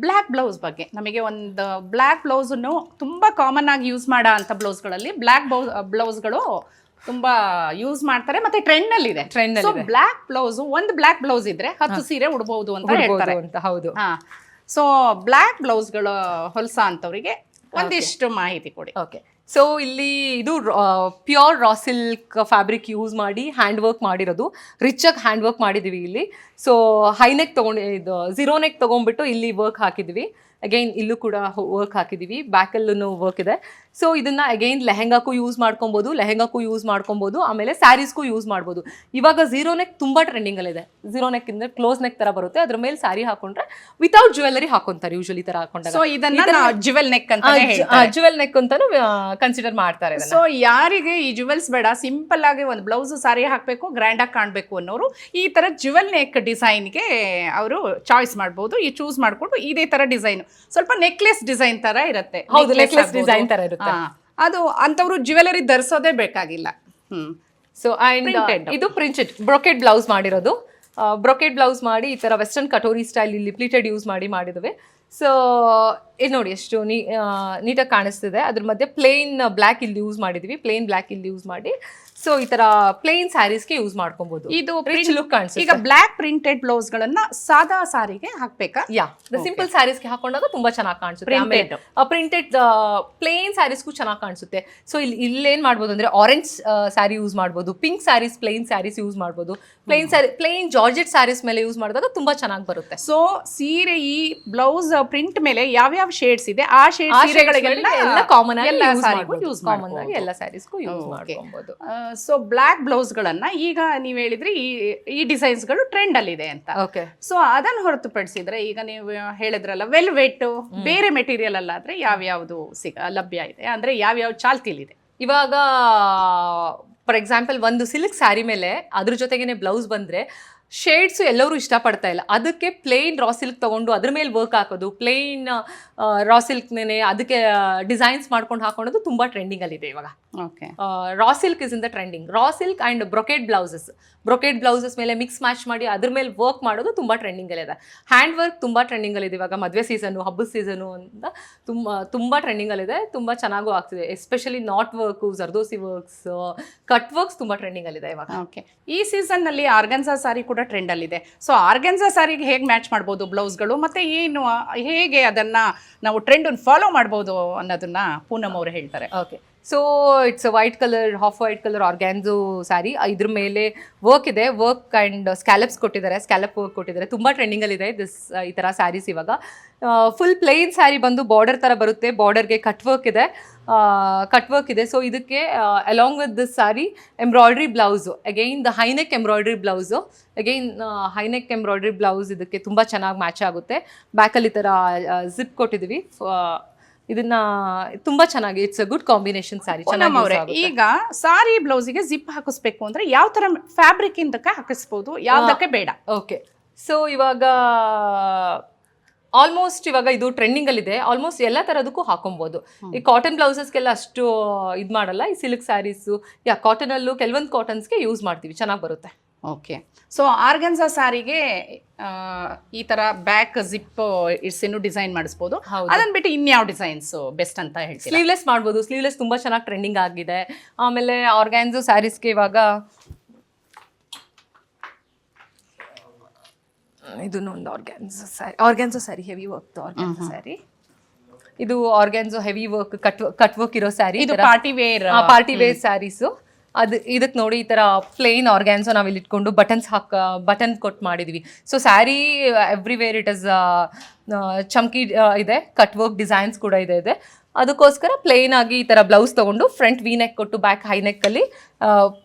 Black blouse ಬಗ್ಗೆ ನಮಗೆ ಒಂದು ಬ್ಲ್ಯಾಕ್ ಬ್ಲೌಸನ್ನು ತುಂಬ ಕಾಮನ್ ಆಗಿ ಯೂಸ್ ಮಾಡೋ ಅಂಥ ಬ್ಲೌಸ್ಗಳಲ್ಲಿ ಬ್ಲ್ಯಾಕ್ ಬ್ಲೌಸ್ಗಳು ತುಂಬಾ ಯೂಸ್ ಮಾಡ್ತಾರೆ ಮತ್ತೆ ಟ್ರೆಂಡ್ ಇದೆ. ಸೊ ಬ್ಲ್ಯಾಕ್ ಬ್ಲೌಸ್ ಒಂದು ಬ್ಲ್ಯಾಕ್ ಬ್ಲೌಸ್ ಇದ್ರೆ 10 ಸೀರೆ ಉಡಬಹುದು ಅಂತ ಹೇಳ್ತಾರೆ. ಹೌದು. ಸೊ ಬ್ಲ್ಯಾಕ್ ಬ್ಲೌಸ್ಗಳು ಹೊಲ್ಸ ಅಂತವರಿಗೆ ಒಂದಿಷ್ಟು ಮಾಹಿತಿ ಕೊಡಿ. ಓಕೆ, ಸೊ ಇಲ್ಲಿ ಇದು pure raw silk fabric use ಮಾಡಿ ಹ್ಯಾಂಡ್ ವರ್ಕ್ ಮಾಡಿರೋದು, ರಿಚ್ ಆಗಿ ಹ್ಯಾಂಡ್ ವರ್ಕ್ ಮಾಡಿದೀವಿ ಇಲ್ಲಿ. ಸೊ ಹೈನೆಕ್ ತಗೊಂಡು ಇದು ಝೀರೋ ನೆಕ್ ತಗೊಂಡ್ಬಿಟ್ಟು ಇಲ್ಲಿ ವರ್ಕ್ ಹಾಕಿದ್ವಿ. ಅಗೈನ್ ಇಲ್ಲೂ ಕೂಡ ವರ್ಕ್ ಹಾಕಿದೀವಿ, ಬ್ಯಾಕಲ್ಲೂ ವರ್ಕ್ ಇದೆ. ಸೊ ಇದನ್ನ ಅಗೈನ್ ಲೆಹೆಂಗಾಕ್ಕೂ ಯೂಸ್ ಮಾಡ್ಕೊಬೋದು, ಆಮೇಲೆ ಸ್ಯಾರೀಸ್ಗೂ ಯೂಸ್ ಮಾಡ್ಬೋದು. ಇವಾಗ ಝೀರೋ ನೆಕ್ ತುಂಬಾ ಟ್ರೆಂಡಿಂಗ್ ಅಲ್ಲಿದೆ. ಝೀರೋ ನೆಕ್ ಇಂದ್ರೆ ಕ್ಲೋಸ್ ನೆಕ್ ತರ ಬರುತ್ತೆ, ಅದ್ರ ಮೇಲೆ ಸ್ಯಾರಿ ಹಾಕೊಂಡ್ರೆ ವಿತೌಟ್ ಜ್ಯುವೆಲ್ಲರಿ ಹಾಕೊಂತಾರೆ ಯೂಶಲಿ ತರ ಹಾಕೊಂಡಾಗ. ಸೊ ಇದನ್ನ ಜ್ಯುವೆಲ್ ನೆಕ್ ಅಂತ ಜ್ಯುವೆಲ್ ನೆಕ್ ಅಂತಾನು ಕನ್ಸಿಡರ್ ಮಾಡ್ತಾರೆ. ಸೊ ಯಾರಿಗೆ ಈ ಜ್ಯುವೆಲ್ಸ್ ಬೇಡ, ಸಿಂಪಲ್ ಆಗಿ ಒಂದು ಬ್ಲೌಸ್ ಸಾರಿ ಹಾಕ್ಬೇಕು, ಗ್ರ್ಯಾಂಡ್ ಆಗಿ ಕಾಣ್ಬೇಕು ಅನ್ನೋರು ಈ ತರ ಜ್ಯುವೆಲ್ ನೆಕ್ ಡಿಸೈನ್ಗೆ ಅವರು ಚಾಯ್ಸ್ ಮಾಡ್ಬೋದು. ಈ ಚೂಸ್ ಮಾಡ್ಕೊಂಡು ಇದೇ ತರ ಡಿಸೈನ್ ಸ್ವಲ್ಪ ನೆಕ್ಲೆಸ್ ಡಿಸೈನ್ ತರ ಇರುತ್ತೆ. ಹೌದು, ನೆಕ್ಲೆಸ್ ಡಿಸೈನ್ ತರ ಇರುತ್ತೆ. ಅದು ಅಂತವ್ರು ಜ್ಯುವೆಲರಿ ಧರಿಸೋದೇ ಬೇಕಾಗಿಲ್ಲ. ಸೊ ಅಂಡ್ ಇದು ಪ್ರಿಂಟೆಡ್ ಬ್ರೊಕೆಟ್ ಬ್ಲೌಸ್ ಮಾಡಿರೋದು. ಬ್ರೊಕೆಟ್ ಬ್ಲೌಸ್ ಮಾಡಿ ಈ ತರ ವೆಸ್ಟರ್ನ್ ಕಟೋರಿ ಸ್ಟೈಲ್ ಇಲ್ಲಿ ಪ್ಲೀಟೆಡ್ ಯೂಸ್ ಮಾಡಿದವೆ. ಸೊ ಇದು ನೋಡಿ ಎಷ್ಟು ನೀಟಾಗಿ ಕಾಣಿಸ್ತಿದೆ. ಅದ್ರ ಮಧ್ಯೆ ಪ್ಲೇನ್ ಬ್ಲ್ಯಾಕ್ ಇಲ್ಲಿ ಯೂಸ್ ಮಾಡಿದ್ವಿ, ಪ್ಲೇನ್ ಬ್ಲ್ಯಾಕ್ ಇಲ್ಲಿ ಯೂಸ್ ಮಾಡಿ ಸೊ ಈ ತರ ಪ್ಲೇನ್ ಸ್ಯಾರೀಸ್ಗೆ ಯೂಸ್ ಮಾಡ್ಕೊಬಹುದು. ಇದು ರಿಚ್ ಲುಕ್ ಕಾಣಿಸುತ್ತೆ. ಈಗ ಬ್ಲ್ಯಾಕ್ ಪ್ರಿಂಟೆಡ್ ಬ್ಲೌಸ್ ಗಳನ್ನ ಸಾದಾ ಸಾರಿಗೆ ಹಾಕ್ಬೇಕಾ? ಸಿಂಪಲ್ ಸ್ಯಾರೀಸ್ಗೆ ಹಾಕೊಂಡಾಗ ತುಂಬಾ ಚೆನ್ನಾಗಿ ಕಾಣಿಸುತ್ತೆ. ಪ್ರಿಂಟೆಡ್ ಪ್ಲೇನ್ ಸ್ಯಾರೀಸ್ಗೂ ಚೆನ್ನಾಗಿ ಕಾಣಿಸುತ್ತೆ. ಸೊ ಇಲ್ಲೇನ್ ಮಾಡ್ಬೋದು ಅಂದ್ರೆ ಆರೆಂಜ್ ಸ್ಯಾರಿ ಯೂಸ್ ಮಾಡ್ಬೋದು, pink saris plain saris use ಮಾಡ್ಬೋದು, ಪ್ಲೇನ್ ಜಾರ್ಜೆಟ್ ಸ್ಯಾರೀಸ್ ಮೇಲೆ ಯೂಸ್ ಮಾಡಿದಾಗ ತುಂಬಾ ಚೆನ್ನಾಗಿ ಬರುತ್ತೆ. ಸೊ ಸೀರೆ ಈ ಬ್ಲೌಸ್ ಪ್ರಿಂಟ್ ಮೇಲೆ ಯಾವ್ಯಾವ ಶೇಡ್ಸ್ ಇದೆ ಆ ಶೇಡ್ ಸೀರೆಗಳಿಗೆಲ್ಲ ಕಾಮನ್ ಆಗಿ ಎಲ್ಲ ಸ್ಯಾರೀಸ್ಗೂ ಯೂಸ್ ಮಾಡ್ಕೊಬಹುದು. ಸೊ ಬ್ಲ್ಯಾಕ್ ಬ್ಲೌಸ್ ಗಳನ್ನ ಈಗ ನೀವ್ ಹೇಳಿದ್ರಿ ಈ ಡಿಸೈನ್ಸ್ ಗಳು ಟ್ರೆಂಡ್ ಅಲ್ಲಿ ಇದೆ ಅಂತ. ಸೊ ಅದನ್ನ ಹೊರತುಪಡಿಸಿದ್ರೆ ಈಗ ನೀವು ಹೇಳಿದ್ರಲ್ಲ ವೆಲ್ವೆಟ್ ಬೇರೆ ಮೆಟೀರಿಯಲ್ ಅಲ್ಲಾದ್ರೆ ಯಾವ್ಯಾವ್ದು ಲಭ್ಯ ಇದೆ, ಅಂದ್ರೆ ಯಾವ್ಯಾವ ಚಾಲ್ತಿಲಿದೆ ಇವಾಗ? ಫಾರ್ ಎಕ್ಸಾಂಪಲ್ ಒಂದು ಸಿಲ್ಕ್ ಸ್ಯಾರಿ ಮೇಲೆ ಅದ್ರ ಜೊತೆಗೇನೆ ಬ್ಲೌಸ್ ಬಂದ್ರೆ ಶೇಡ್ಸ್ ಎಲ್ಲರೂ ಇಷ್ಟಪಡ್ತಾ ಇಲ್ಲ. ಅದಕ್ಕೆ ಪ್ಲೇನ್ ರಾ ಸಿಲ್ಕ್ ತಗೊಂಡು ಅದ್ರ ಮೇಲೆ ವರ್ಕ್ ಹಾಕೋದು, ಪ್ಲೇನ್ ರಾ ಸಿಲ್ಕ್ನೇ ಅದಕ್ಕೆ ಡಿಸೈನ್ಸ್ ಮಾಡ್ಕೊಂಡು ಹಾಕೊಳ್ಳೋದು ತುಂಬಾ ಟ್ರೆಂಡಿಂಗ್ ಅಲ್ಲಿ ಇದೆ ಇವಾಗ. Raw silk is in the trending. Raw silk and brocade blouses ಮೇಲೆ ಮಿಕ್ಸ್ ಮ್ಯಾಚ್ ಮಾಡಿ ಅದ್ರ ಮೇಲೆ ವರ್ಕ್ ಮಾಡೋದು ತುಂಬಾ ಟ್ರೆಂಡಿಂಗ್ ಅಲ್ಲಿ ಇದೆ. ಹ್ಯಾಂಡ್ ವರ್ಕ್ ತುಂಬಾ ಟ್ರೆಂಡಿಂಗ್ ಅಲ್ಲಿ ಇದೆ ಇವಾಗ. ಮದುವೆ ಸೀಸನ್, ಹಬ್ಬದ ಸೀಸನ್ ಅಂತ ತುಂಬಾ ಟ್ರೆಂಡಿಂಗ್ ಅಲ್ಲಿ ಇದೆ. ತುಂಬಾ ಚೆನ್ನಾಗೂ ಆಗ್ತಿದೆ. Especially not work, zardozi works, cut works ತುಂಬಾ ಟ್ರೆಂಡಿಂಗ್ ಅಲ್ಲಿ ಇದೆ ಇವಾಗ. ಈ ಸೀಸನ್ ನಲ್ಲಿ ಆರ್ಗನ್ಸಾ ಸಾರಿ ಕೂಡ ಟ್ರೆಂಡ್ ಅಲ್ಲಿ ಇದೆ. ಸೊ ಆರ್ಗನ್ಸಾ ಸಾರಿಗೆ ಹೇಗೆ ಮ್ಯಾಚ್ ಮಾಡ್ಬೋದು ಬ್ಲೌಸ್ಗಳು, ಮತ್ತೆ ಏನು ಹೇಗೆ ಅದನ್ನ ನಾವು ಟ್ರೆಂಡ್ ಫಾಲೋ ಮಾಡ್ಬೋದು ಅನ್ನೋದನ್ನ ಪೂನಮ್ ಅವರು ಹೇಳ್ತಾರೆ. Okay, so it's white colour, half white colour organza saree. ಇದ್ರ ಮೇಲೆ ವರ್ಕ್ ಇದೆ, ವರ್ಕ್ ಅಂಡ್ ಸ್ಕ್ಯಾಲಪ್ಸ್ ಕೊಟ್ಟಿದ್ದಾರೆ, ಸ್ಕ್ಯಾಲಪ್ ವರ್ಕ್ ಕೊಟ್ಟಿದ್ದಾರೆ. ತುಂಬಾ ಟ್ರೆಂಡಿಂಗ್ ಅಲ್ಲಿ ಇದೆ ಈ ತರ ಸ್ಯಾರೀಸ್ ಇವಾಗ. ಫುಲ್ ಪ್ಲೇನ್ ಸ್ಯಾರಿ ಬಂದು ಬಾರ್ಡರ್ ತರ ಬರುತ್ತೆ, ಬಾರ್ಡರ್ಗೆ ಕಟ್ ವರ್ಕ್ ಇದೆ. ಸೊ ಇದಕ್ಕೆ along with this saree embroidery blouse, again the high neck embroidery blouse ಇದಕ್ಕೆ ತುಂಬಾ ಚೆನ್ನಾಗಿ ಮ್ಯಾಚ್ ಆಗುತ್ತೆ. ಬ್ಯಾಕಲ್ಲಿ ಈ ತರ ಜಿಪ್ ಕೊಟ್ಟಿದ್ದೀವಿ. ಇದನ್ನ ತುಂಬಾ ಚೆನ್ನಾಗಿ, it's a good combination sari. ಈಗ ಸಾರಿ ಬ್ಲೌಸಿಗೆ ಜಿಪ್ ಹಾಕಿಸ್ಬೇಕು ಅಂದ್ರೆ ಯಾವ ತರ ಫ್ಯಾಬ್ರಿಕ್ ಇಂದಕ್ಕೆ ಹಾಕಿಸ್ಬೋದು, ಯಾವ್ದಕ್ಕೆ ಬೇಡ? ಓಕೆ, ಸೊ ಇವಾಗ ಆಲ್ಮೋಸ್ಟ್ ಇವಾಗ ಇದು ಟ್ರೆಂಡಿಂಗ್ ಅಲ್ಲಿ ಇದೆ. ಆಲ್ಮೋಸ್ಟ್ ಎಲ್ಲ ತರದಕ್ಕೂ ಹಾಕೊಬಹುದು. ಈ ಕಾಟನ್ ಬ್ಲೌಸಸ್ಗೆಲ್ಲ ಅಷ್ಟು ಇದು ಮಾಡಲ್ಲ. ಈ ಸಿಲ್ಕ್ ಸ್ಯಾರೀಸ್ ಕಾಟನ್ ಅಲ್ಲೂ ಕೆಲವೊಂದು ಕಾಟನ್ಸ್ಗೆ ಯೂಸ್ ಮಾಡ್ತೀವಿ, ಚೆನ್ನಾಗಿ ಬರುತ್ತೆ. ಓಕೆ, ಸೊ ಆರ್ಗನ್ಸಾ ಸಾರಿಗೆ ಈ ತರ ಬ್ಯಾಕ್ ಜಿಪ್ ಇನ್ನು ಡಿಸೈನ್ ಮಾಡಿಸ್ಬೋದು. ಅದನ್ನ ಬಿಟ್ಟು ಇನ್ಯಾವ ಡಿಸೈನ್ಸ್ ಬೆಸ್ಟ್ ಅಂತ ಹೇಳ್ತೀವಿ? ಸ್ಲೀವ್ಲೆಸ್ ಮಾಡ್ಬೋದು. ಸ್ಲೀವ್ಲೆಸ್ ತುಂಬಾ ಚೆನ್ನಾಗಿ ಟ್ರೆಂಡಿಂಗ್ ಆಗಿದೆ. ಆಮೇಲೆ ಆರ್ಗ್ಯಾನ್ಸೋ ಸ್ಯಾರೀಸ್ಗೆ ಇವಾಗ ಇದನ್ನು ಒಂದು ಆರ್ಗ್ಯಾನ್ಸೋ ಸ್ಯಾರಿ ಹೆವಿ ವರ್ಕ್. ಆರ್ಗ್ಯಾನ್ಸೋ ಸ್ಯಾರಿ ಇದು ಆರ್ಗ್ಯಾನ್ಸೋ ಹೆವಿ ವರ್ಕ್ ಕಟ್ ವರ್ಕ್ ಇರೋ ಸ್ಯಾರಿ. ಇದು ಪಾರ್ಟಿ ವೇರ್ ಸ್ಯಾರೀಸು. ಇದಕ್ಕೆ ನೋಡಿ ಈ ತರ ಪ್ಲೇನ್ ಆರ್ಗ್ಯಾನ್ಸೋ ನಾವಿಲ್ಲಿ ಇಟ್ಕೊಂಡು ಬಟನ್ ಕೊಟ್ಟು ಮಾಡಿದ್ವಿ. So saree everywhere it is ಚಮ್ಕಿ ಇದೆ, ಕಟ್ ವರ್ಕ್ ಡಿಸೈನ್ಸ್ ಕೂಡ ಇದೆ. ಅದಕ್ಕೋಸ್ಕರ ಪ್ಲೇನ್ ಆಗಿ ಈ ತರ ಬ್ಲೌಸ್ ತಗೊಂಡು ಫ್ರಂಟ್ ವಿ ನೆಕ್ ಕೊಟ್ಟು ಬ್ಯಾಕ್ ಹೈ ನೆಕ್ ಅಲ್ಲಿ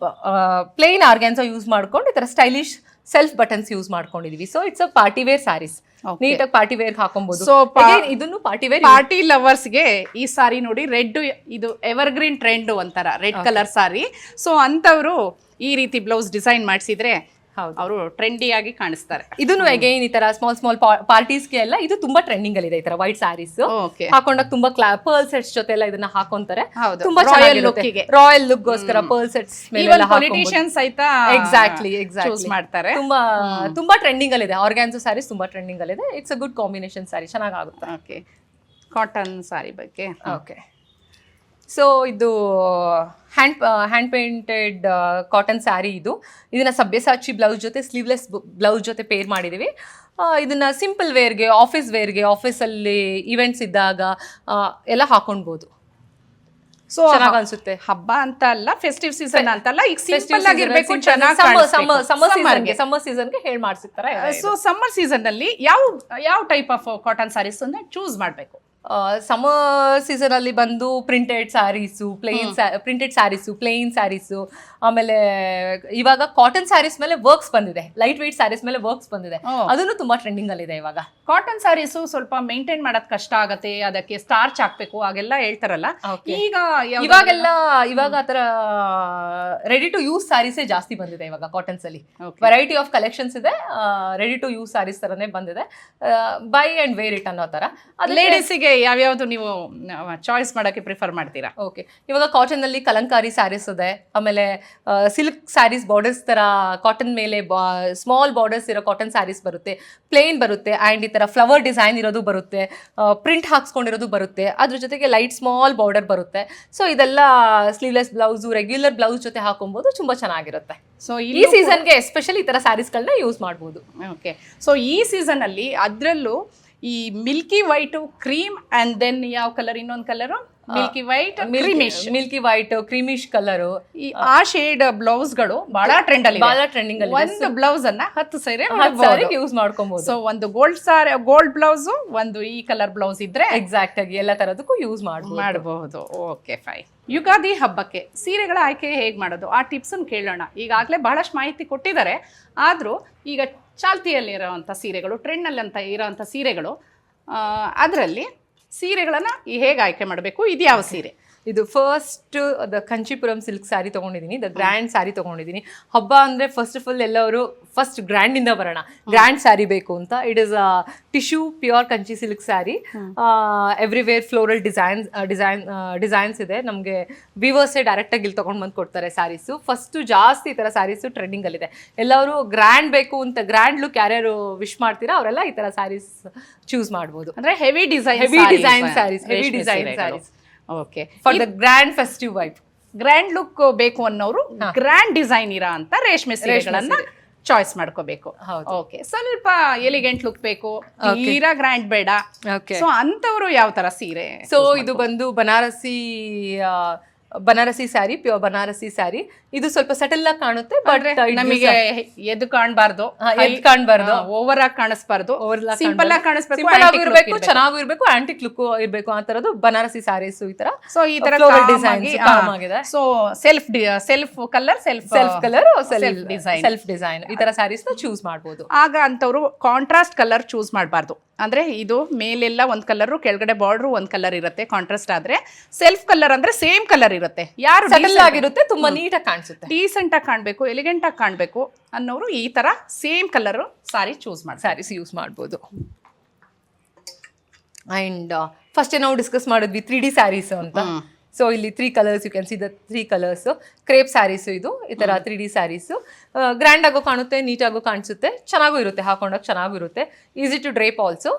ಪ್ಲೇನ್ ಆರ್ಗ್ಯಾನ್ಸೋ ಯೂಸ್ ಮಾಡ್ಕೊಂಡು ಈ ತರ ಸ್ಟೈಲಿಶ್ ಸೆಲ್ಫ್ ಬಟನ್ಸ್ ಯೂಸ್ ಮಾಡ್ಕೊಂಡಿದೀವಿ. So it's a party wear sarees. ನೀಟಾಗಿ ಪಾರ್ಟಿ ವೇರ್ ಹಾಕೊಬಹುದು. ಸೊ ಇದನ್ನು ಪಾರ್ಟಿ ವೇರ್, ಪಾರ್ಟಿ ಲವರ್ಸ್ ಗೆ ಈ ಸಾರಿ ನೋಡಿ, ರೆಡ್ ಇದು ಎವರ್ ಗ್ರೀನ್ ಟ್ರೆಂಡ್ ಒಂಥರ ರೆಡ್ ಕಲರ್ ಸಾರಿ. ಸೊ ಅಂತವ್ರು ಈ ರೀತಿ ಬ್ಲೌಸ್ ಡಿಸೈನ್ ಮಾಡಿಸಿದ್ರೆ ಹೌದು. ಅವರು ಟ್ರೆಂಡಿ ಆಗಿ ಕಾಣಿಸ್ತಾರೆ. ಇದನ್ನು ಅಗೈನ್ ಈ ತರ ಸ್ಮಾಲ್ ಪಾರ್ಟೀಸ್ಗೆ ಎಲ್ಲ ಇದು ತುಂಬಾ ಟ್ರೆಂಡಿಂಗ್ ಅಲ್ಲಿ ಇದೆ. ಈ ತರ ವೈಟ್ ಸ್ಯಾರೀಸ್ ಓಕೆ, ಹಾಕೊಂಡಾಗ ತುಂಬಾ ಪರ್ಲ್ ಸೆಟ್ಸ್ ಜೊತೆ ಎಲ್ಲ ಇದನ್ನ ಹಾಕೊಂತಾರೆ. ಹೌದು, ತುಂಬಾ ರಾಯಲ್ ಚೆನ್ನಾಗಿರುತ್ತೆ. ಲುಕ್ಕಿಗೆ ರಾಯಲ್ ಲುಕ್ ಗೋಸ್ಕರ ಪರ್ಲ್ ಸೆಟ್ಸ್ ಈವನ್ ಪೊಲಿಟಿಷಿಯನ್ಸ್ ಆಯ್ತಾ ಎಕ್ಸಾಕ್ಟ್ಲಿ ಚೂಸ್ ಮಾಡ್ತಾರೆ. ತುಂಬಾ ಟ್ರೆಂಡಿಂಗ್ ಅಲ್ಲಿ ಇದೆ. ಆರ್ಗ್ಯಾನ್ಸೋ ಸ್ಯಾರೀಸ್ ತುಂಬಾ ಟ್ರೆಂಡಿಂಗ್ ಅಲ್ಲಿ ಇದೆ. It's a good combination sari, ಚೆನ್ನಾಗುತ್ತೆ. ಓಕೆ, ಕಾಟನ್ ಸಾರಿ ಬಗ್ಗೆ. ಓಕೆ, ಸೊ ಇದು ಹ್ಯಾಂಡ್ ಪೇಂಟೆಡ್ ಕಾಟನ್ ಸ್ಯಾರಿ. ಇದನ್ನ ಸಬ್ಯಸಾಚಿ ಬ್ಲೌಸ್ ಜೊತೆ ಸ್ಲೀವ್ಲೆಸ್ ಬ್ಲೌಸ್ ಜೊತೆ ಪೇರ್ ಮಾಡಿದೀವಿ. ಇದನ್ನ ಸಿಂಪಲ್ ವೇರ್ಗೆ, ಆಫೀಸಲ್ಲಿ ಇವೆಂಟ್ಸ್ ಇದ್ದಾಗ ಎಲ್ಲ ಹಾಕೊಳ್ಬೋದು. ಸೊ ಚೆನ್ನಾಗಿ ಅನ್ಸುತ್ತೆ. ಹಬ್ಬ ಅಂತ ಅಲ್ಲ, ಫೆಸ್ಟಿವ್ ಸೀಸನ್ ಅಂತಲ್ಲ, ಈಗ ಸಿಂಪಲ್ ಆಗಿರ್ಬೇಕು, ಚೆನ್ನಾಗಿ ಸಮ್ಮರ್ ಸೀಸನ್ಗೆ ಹೇಳಿ ಮಾಡ್ಸಿರ್ತಾರೆ. ಸೊ ಸಮ್ಮರ್ ಸೀಸನ್ ಅಲ್ಲಿ ಯಾವ ಟೈಪ್ ಆಫ್ ಕಾಟನ್ ಸಾರೀಸ್ ಅನ್ನ ಚೂಸ್ ಮಾಡ್ಬೇಕು? ಸಮ್ಮರ್ ಸೀಸನ್ ಅಲ್ಲಿ ಬಂದು ಪ್ರಿಂಟೆಡ್ ಸ್ಯಾರೀಸು, ಪ್ಲೇನ್ ಸ್ಯಾರೀಸು, ಆಮೇಲೆ ಇವಾಗ ಕಾಟನ್ ಸ್ಯಾರೀಸ್ ಮೇಲೆ ವರ್ಕ್ಸ್ ಬಂದಿದೆ, ಲೈಟ್ ವೆಯ್ಟ್ ಸ್ಯಾರೀಸ್ ಮೇಲೆ ವರ್ಕ್ಸ್ ಬಂದಿದೆ. ಅದನ್ನು ತುಂಬಾ ಟ್ರೆಂಡಿಂಗ್ ಅಲ್ಲಿ ಇದೆ ಇವಾಗ. ಕಾಟನ್ ಸ್ಯಾರೀಸು ಸ್ವಲ್ಪ ಮೇಂಟೈನ್ ಮಾಡೋದ್ ಕಷ್ಟ ಆಗತ್ತೆ, ಅದಕ್ಕೆ ಸ್ಟಾರ್ಚ್ ಹಾಕ್ಬೇಕು ಹಾಗೆಲ್ಲ ಹೇಳ್ತಾರಲ್ಲ. ಇವಾಗ ಆತರ ರೆಡಿ ಟು ಯೂಸ್ ಸ್ಯಾರೀಸೇ ಜಾಸ್ತಿ ಬಂದಿದೆ ಇವಾಗ ಕಾಟನ್ಸ್ ಅಲ್ಲಿ. ವೆರೈಟಿ ಆಫ್ ಕಲೆಕ್ಷನ್ಸ್ ಇದೆ, ರೆಡಿ ಟು ಯೂಸ್ ಸ್ಯಾರೀಸ್ ತರನೇ ಬಂದಿದೆ. ಬೈ ಅಂಡ್ ವೇರ್ ಇಟ್ ಅನ್ನೋ ತರ. ಲೇಡೀಸಿಗೆ ಯಾವ್ಯಾವ್ದು ನೀವು ಚಾಯ್ಸ್ ಮಾಡಕ್ಕೆ ಪ್ರಿಫರ್ ಮಾಡ್ತೀರಾ? ಓಕೆ, ಇವಾಗ ಕಾಟನ್ ಅಲ್ಲಿ ಕಲಂಕಾರಿ ಸ್ಯಾರೀಸ್ ಇದೆ, ಆಮೇಲೆ ಸಿಲ್ಕ್ ಸ್ಯಾರೀಸ್ ಬಾರ್ಡರ್ಸ್ ತರ ಕಾಟನ್ ಮೇಲೆ ಸ್ಮಾಲ್ ಬಾರ್ಡರ್ಸ್ ಇರೋ ಕಾಟನ್ ಸ್ಯಾರೀಸ್ ಬರುತ್ತೆ, ಪ್ಲೇನ್ ಬರುತ್ತೆ, ಅಂಡ್ ಈ ತರ ಫ್ಲವರ್ ಡಿಸೈನ್ ಇರೋದು ಬರುತ್ತೆ, ಪ್ರಿಂಟ್ ಹಾಕ್ಸ್ಕೊಂಡಿರೋದು ಬರುತ್ತೆ, ಅದ್ರ ಜೊತೆಗೆ ಲೈಟ್ ಸ್ಮಾಲ್ ಬಾರ್ಡರ್ ಬರುತ್ತೆ. ಸೊ ಇದೆಲ್ಲ ಸ್ಲೀವ್ಲೆಸ್ ಬ್ಲೌಸ್, ರೆಗ್ಯುಲರ್ ಬ್ಲೌಸ್ ಜೊತೆ ಹಾಕೊಬಹುದು, ತುಂಬಾ ಚೆನ್ನಾಗಿರುತ್ತೆ. ಸೊ ಈ ಸೀಸನ್ಗೆ ಎಸ್ಪೆಷಲಿ ಈ ತರ ಸ್ಯಾರೀಸ್ಗಳನ್ನ ಯೂಸ್ ಮಾಡಬಹುದು. ಓಕೆ, ಸೊ ಈ ಸೀಸನ್ ಅಲ್ಲಿ ಅದ್ರಲ್ಲೂ ಈ milky white, cream and then ಯಾವ ಕಲರ್, ಇನ್ನೊಂದು colour milky white creamish colour, ಆ ಶೇಡ್ ಬ್ಲೌಸ್ ಗಳು ಬಹಳ ಟ್ರೆಂಡಿಂಗ್ ಅಲ್ಲಿ. ಒಂದು ಬ್ಲೌಸ್ ಅನ್ನ 10 ಸೀರೆ ಯೂಸ್ ಮಾಡ್ಕೊಬಹುದು. ಸೊ ಒಂದು ಗೋಲ್ಡ್ ಬ್ಲೌಸ್, ಒಂದು ಈ ಕಲರ್ ಬ್ಲೌಸ್ ಇದ್ರೆ ಎಕ್ಸಾಕ್ಟ್ ಆಗಿ ಎಲ್ಲ ತರದಕ್ಕೂ ಯೂಸ್ ಮಾಡಬಹುದು. Okay, fine. ಯುಗಾದಿ ಹಬ್ಬಕ್ಕೆ ಸೀರೆಗಳ ಆಯ್ಕೆ ಹೇಗ್ ಮಾಡೋದು, ಆ ಟಿಪ್ಸ್ ಅನ್ನು ಕೇಳೋಣ. ಈಗಾಗಲೇ ಬಹಳಷ್ಟು ಮಾಹಿತಿ ಕೊಟ್ಟಿದ್ದಾರೆ, ಆದ್ರೂ ಈಗ ಚಾಲ್ತಿಯಲ್ಲಿ ಇರೋವಂಥ ಸೀರೆಗಳು, ಟ್ರೆಂಡ್ನಲ್ಲಿ ಅಂತ ಇರೋವಂಥ ಸೀರೆಗಳು, ಅದರಲ್ಲಿ ಸೀರೆಗಳನ್ನು ಹೇಗೆ ಆಯ್ಕೆ ಮಾಡಬೇಕು, ಇದು ಯಾವ ಸೀರೆ? ಇದು ಫಸ್ಟ್ ಕಂಚಿಪುರಂ ಸಿಲ್ಕ್ ಸ್ಯಾರಿ ತಗೊಂಡಿದ್ದೀನಿ, ಗ್ರ್ಯಾಂಡ್ ಸ್ಯಾರಿ ತಗೊಂಡಿದ್ದೀನಿ. ಹಬ್ಬ ಅಂದ್ರೆ ಫಸ್ಟ್ ಆಫ್ ಆಲ್ ಎಲ್ಲರೂ ಫಸ್ಟ್ ಗ್ರ್ಯಾಂಡ್ ಇಂದ ಬರೋಣ, ಗ್ರ್ಯಾಂಡ್ ಸ್ಯಾರಿ ಬೇಕು ಅಂತ. It is tissue pure Kanchi silk sari, everywhere floral designs ಇದೆ. ನಮಗೆ ವಿವರ್ಸೇ ಡೈರೆಕ್ಟ್ ಆಗಿ ಇಲ್ಲಿ ತಗೊಂಡ್ ಬಂದು ಕೊಡ್ತಾರೆ ಸ್ಯಾರೀಸು. ಫಸ್ಟ್ ಜಾಸ್ತಿ ಈ ತರ ಸ್ಯಾರೀಸು ಟ್ರೆಂಡಿಂಗ್ ಅಲ್ಲಿ ಇದೆ. ಎಲ್ಲರೂ ಗ್ರ್ಯಾಂಡ್ ಬೇಕು ಅಂತ, ಗ್ರ್ಯಾಂಡ್ ಲುಕ್ ಯಾರ್ಯಾರು ವಿಶ್ ಮಾಡ್ತೀರಾ ಅವರೆಲ್ಲ ಈ ತರ ಸ್ಯಾರೀಸ್ ಚೂಸ್ ಮಾಡ್ಬೋದು. ಅಂದ್ರೆ heavy design saris. Okay, for the grand festive vibe, grand look ಬೇಕು ಅನ್ನೋರು ಗ್ರ್ಯಾಂಡ್ ಡಿಸೈನ್ ಇರೋ ಅಂತ ರೇಷ್ಮೆ ಸೀರೆಗಳನ್ನ ಚಾಯ್ಸ್ ಮಾಡ್ಕೋಬೇಕು. ಓಕೆ, ಸ್ವಲ್ಪ ಎಲಿಗೆಂಟ್ ಲುಕ್ ಬೇಕು, ತೀರಾ ಗ್ರ್ಯಾಂಡ್ ಬೇಡ. ಸೊ ಅಂತವ್ರು ಯಾವ ತರ ಸೀರೆ? ಸೊ ಇದು ಬಂದು ಬನಾರಸಿ ಸ್ಯಾರಿ, ಪ್ಯೂರ್ ಬನಾರಸಿ ಸ್ಯಾರಿ. ಇದು ಸ್ವಲ್ಪ ಸೆಟಲ್ ಆಗಿ ಕಾಣುತ್ತೆ, ಬಟ್ ನಮಗೆ ಎದ್ದು ಕಾಣಬಾರ್ದು, ಓವರ್ ಆಗಿ ಕಾಣಿಸ್ಬಾರ್ದು, ಸಿಂಪಲ್ ಆಗಿ ಕಾಣಿಸ್ಬೇಕು, ಚೆನ್ನಾಗೂ ಇರ್ಬೇಕು, ಆಂಟಿಕ್ ಲುಕ್ ಇರ್ಬೇಕು. ಆ ತರದ್ದು ಬನಾರಸಿ ಸ್ಯಾರೀಸ್ ಈ ತರ. ಸೊ ಈ ತರ ಸೊ ಸೆಲ್ಫ್ ಕಲರ್ ಡಿಸೈನ್ ಈ ತರ ಸ್ಯಾರೀಸ್ ನ ಚೂಸ್ ಮಾಡಬಹುದು. ಆಗ ಅಂತವ್ರು ಕಾಂಟ್ರಾಸ್ಟ್ ಕಲರ್ ಚೂಸ್ ಮಾಡಬಾರ್ದು. ಅಂದ್ರೆ ಇದು ಮೇಲೆಲ್ಲ ಒಂದ್ ಕಲರ್, ಕೆಳಗಡೆ ಬಾರ್ಡರ್ ಒಂದ್ ಕಲರ್ ಇರುತ್ತೆ. ಕಾಂಟ್ರಾಸ್ಟ್ ಆದ್ರೆ ಸೆಲ್ಫ್ ಕಲರ್ ಅಂದ್ರೆ ಸೇಮ್ ಕಲರ್ ಇರುತ್ತೆ, ಯಾರು ಸೆಟಲ್ ಆಗಿರುತ್ತೆ, ತುಂಬಾ ನೀಟಾಗಿ ಕಾಣಿಸುತ್ತೆ, ಡೀಸೆಂಟ್ ಆಗಿ ಕಾಣ್ಬೇಕು, ಎಲಿಗೆಂಟ್ ಆಗಿ ಕಾಣ್ಬೇಕು ಅನ್ನೋರು ಈ ತರ ಸೇಮ್ ಕಲರ್ ಸಾರಿ ಚೂಸ್ ಮಾಡಿ ಸ್ಯಾರೀಸ್ ಯೂಸ್ ಮಾಡ್ಬೋದು. ಅಂಡ್ ಫಸ್ಟ್ ನಾವು ಡಿಸ್ಕಸ್ ಮಾಡಿದ್ವಿ 3D ಸ್ಯಾರೀಸ್ ಅಂತ. ಸೊ ಇಲ್ಲಿ 3 colours, you can see the 3 colours. Crepe saris ಇದು, ಈ ತರ 3D ಸ್ಯಾರೀಸ್. ಗ್ರ್ಯಾಂಡ್ ಆಗೋ ಕಾಣುತ್ತೆ, ನೀಟಾಗೋ ಕಾಣಿಸುತ್ತೆ, ಚೆನ್ನಾಗೂ ಇರುತ್ತೆ, ಹಾಕೊಂಡಾಗ ಚೆನ್ನಾಗೂ ಇರುತ್ತೆ. Easy to drape also.